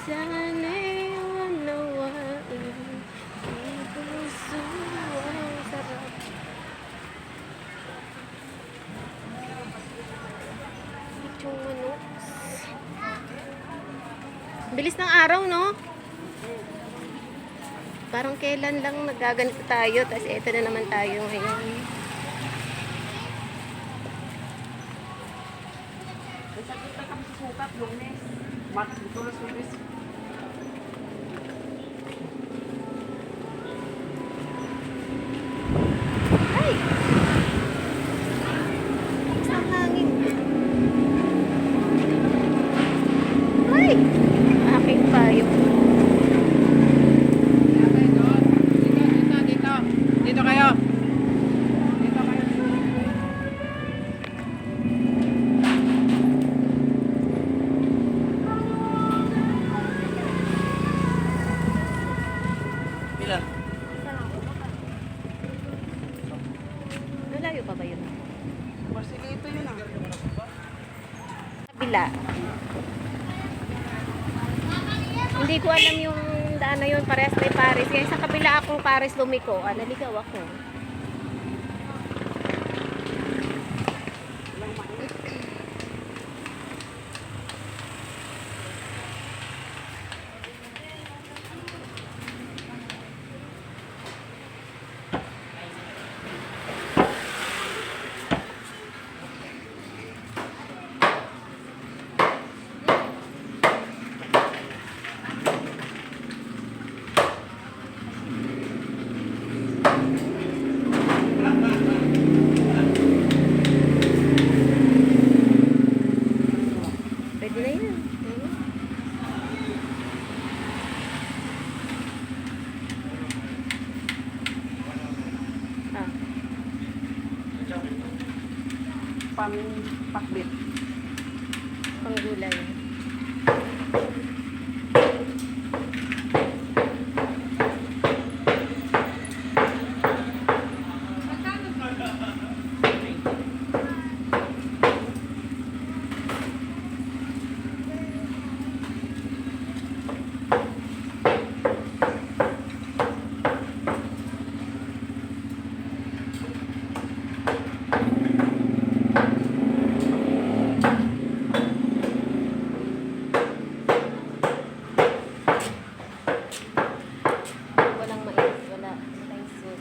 Sana'y unawain ang puso ang sarap. Itong manok. Bilis ng araw, no? Parang kailan lang nagaganito tayo, tapos eto na naman tayo ngayon. Kita kami susukat, Lunes. Martes, Lunes, Lunes. Ay! Isang hangin. Ay! Aking payo. Dito kayo. Dito kayo. Ilan? Malayo pa ba yun? Barcelito yun ah. Kabila. Hindi ko alam yung daan na yun, parehas may Paris. Kaya sa kabila akong Paris lumiko. Naligaw ako. Pwede na yun. Ah, Pakbit. panggulay. Walang mais, wala. Walang soup.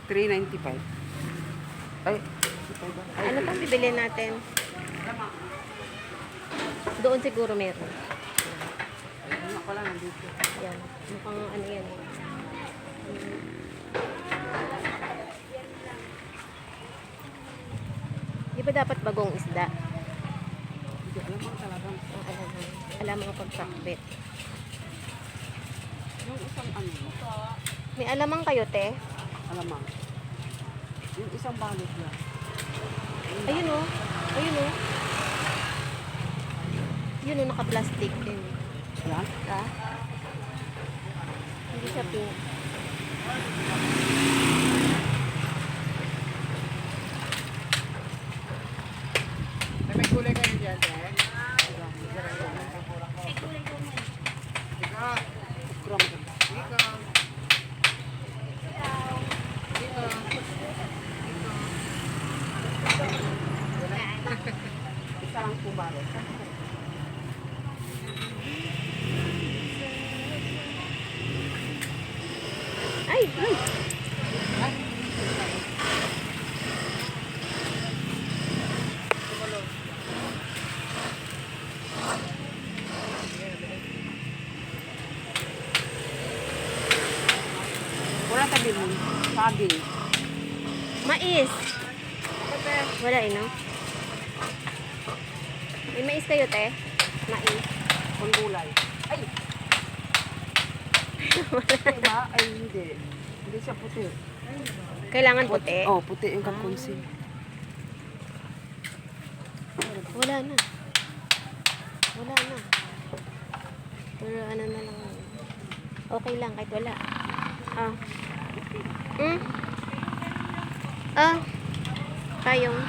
$3.95. Ay, Ano pang bibili natin? Doon siguro meron. ano ko lang nandito. Yan. Mukhang ano yan eh. Di ba dapat bagong isda? Hindi, alam mo talagang. Alam mo pagpakbit. Yung isang ano, May alamang kayo, te? alamang. Yung isang balot lang. Ayun oh. Ayun oh. Yun oh, naka-plastic din. Yan. Ha? Hindi siya pink. May kulay kayo dyan, eh? Ukram ka. Isa lang po baro. Ay! Ay! Wala tabi mo. Saging. Mais. Wala no? May mais kayo, te? Mais. Panggulay. Ay! Puti ba? Ay, hindi. Hindi siya puti. Kailangan puti? Oh, puti yung kapunsin. Wala na. Wala na. Pero ano na lang. Okay lang kahit wala. Ah. Ah. Tayong.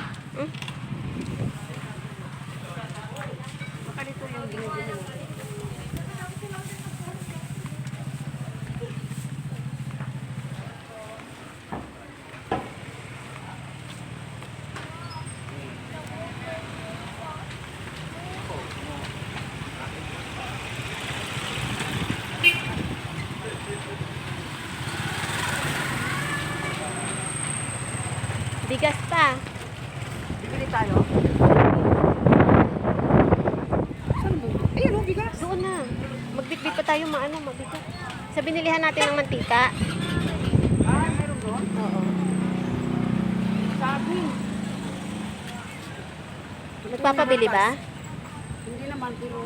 Baka dito yung binibili mo. Bigas pa. Bibili tayo. Saan ba? Ayun o, bigas. Doon na. Magbitbit pa tayo mabigat. Sa binilihan natin ng mantika. Ah, meron doon? Oo. Saging. Nagpapabili ba? Hindi naman, pero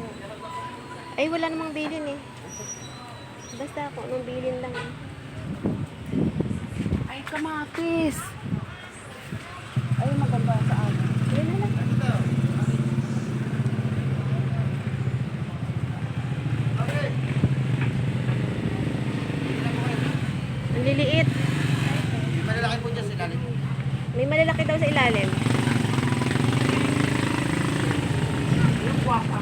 Ay, wala namang bilin eh. Basta ako nung bilin lang. ay kamatis. Ay, maganda sa akin. Bilin na lang. Ang liliit. Malalaki po dyan sa ilalim. May malalaki daw sa ilalim. Yung guwapa.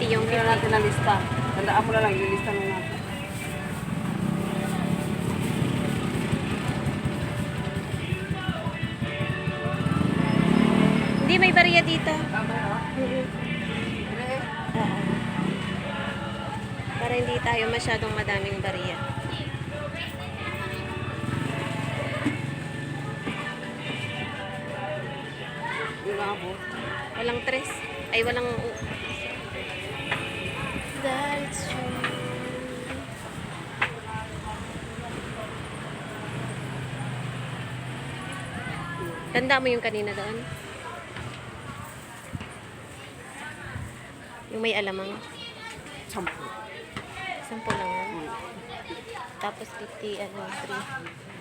Yung Hindi na natin na lista. Tandaan mo na lang, yung lista na natin. Hindi, may bariya dito. Tama na? Oo. Para hindi tayo masyadong madaming bariya. Yung mga po. Walang tres. Ay, walang... That's true. Tanda mo yung kanina doon? Yung may alamang. 10. 10 lang yan. Tapos 50, 3.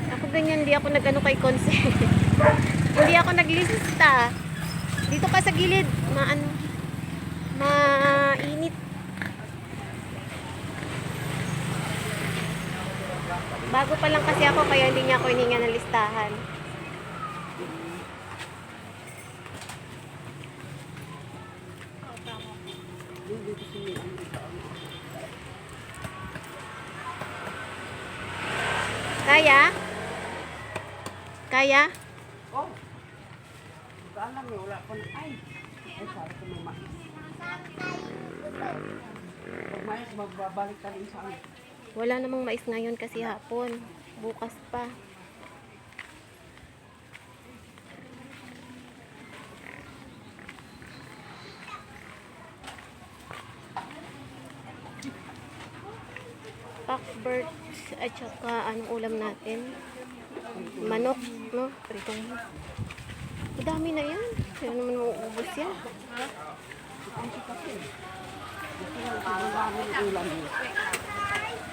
Ako ganyan, hindi ako nag-ano kay Conce. Hindi ako naglista. Dito ka sa gilid, mainit. Bago pa lang kasi ako, kaya hindi niya ako hininga ng listahan. Kaya? Kaya? Oh. Saan lang wala pa na. Ay, sabi ko may mais. Pag mais, magbabalik ka rin sa amin. Wala namang mais ngayon kasi hapon. Bukas pa. Pakbirds at saka anong ulam natin? Manok, no? Pritong. Madami na yan. Kaya naman mauubos yan. Ang dami ng ulam niya.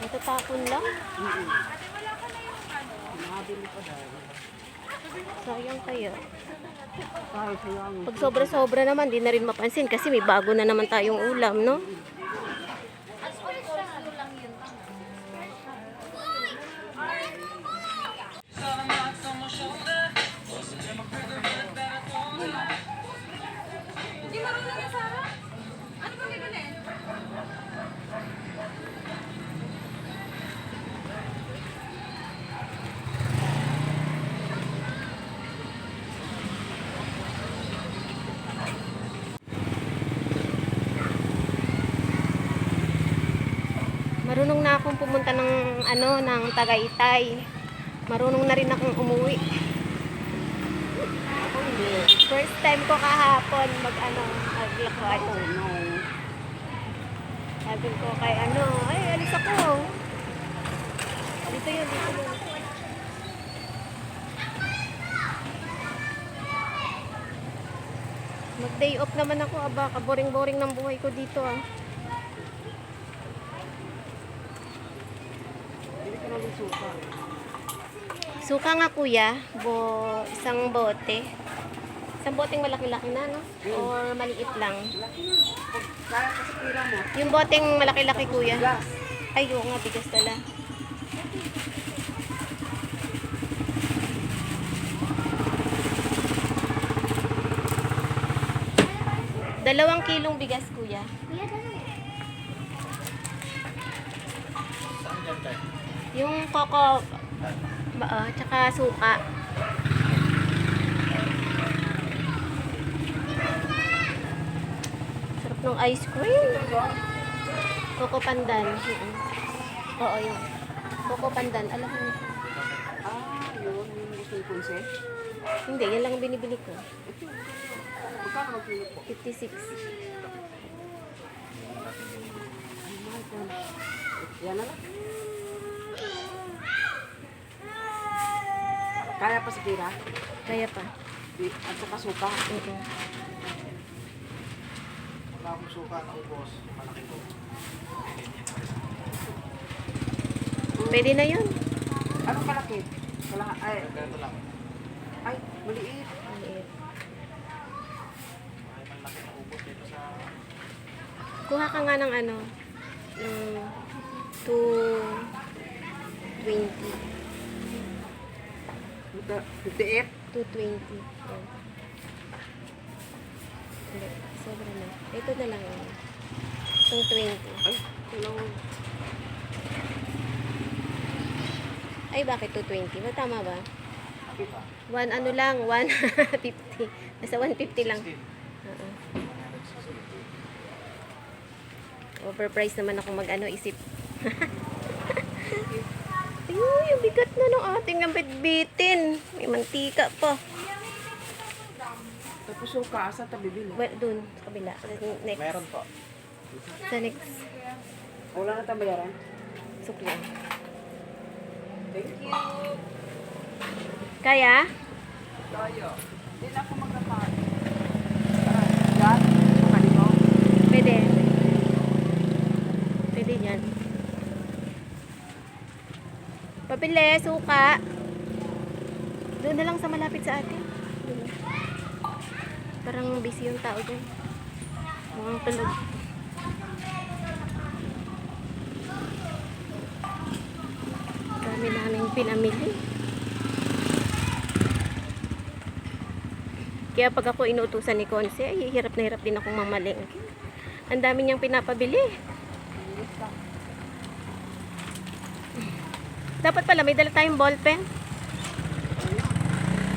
Matatapon lang. Nakabili pa dahil. Sayang kaya. Kahit sayang. Pag sobra-sobra naman, di na rin mapansin kasi may bago na naman tayong ulam, no? Marunong na akong pumunta ng ng Tagaytay. Marunong na rin akong umuwi. Ako hindi. First time ko kahapon maglakad. Oh no. Sabi ko kay ay alis ako. Dito yun. Mag-day off naman ako, aba, boring-boring ng buhay ko dito ah. Hindi ka namin suka. Suka nga kuya, isang bote. Isang boteng malaki-laki na, no? Or maliit lang. Laki na. Kaya kasi pira mo. Yung boteng malaki-laki kuya. Gas. Ay, oo nga, bigas tala. Dalawang kilong bigas kuya. Saan dyan tayo? Yung koko, tsaka suka. Sarap ng ice cream. Coco pandan. Oo, yun. Coco pandan. Alam mo. Ah, yun. Yung gusto yung punse. Hindi, yan lang ang binibili ko. Magkano mag-kilo po? 56. Yan na lang. Kaya pa si Kira? Kaya pa. At saka suka. Wala akong suka na ubos. Malaki ko. Pwede na yun. Anong kalaki? Ay, Ganito lang. ay, maliit. Maliit. May malaki na ubos dito sa... Kuha ka nga ng ng 220. 58. 220. Yan. Hindi, sobra na. Ito na lang yun. Itong 20. Ay, hello. Ay, bakit 220? Ba, tama ba? Kita. 1 lang, 150. Nasa 150 lang. 16. Oo. Overpriced naman ako isip. Ayun, yung bigat na ng ating bitbitin. May mantika pa. Tapos suka, asa tabi bili? Well, dun, sa kabila. Next. Meron po. Sa next. Wala na tayong bayaran? Sukli. Thank you. Kaya? Tayo. Hindi na ako magkakain. Yan, kanino? Pwede. Pwede yan. Pabili, suka. Doon na lang sa malapit sa atin. Doon lang. Parang busy yung tao dyan. Mukhang tulog. Dami namin pinamili. Kaya pag ako inuutusan ni Conce, ay hirap na hirap din akong mamaling. Ang dami niyang pinapabili. Dapat pala may dala tayong ballpen.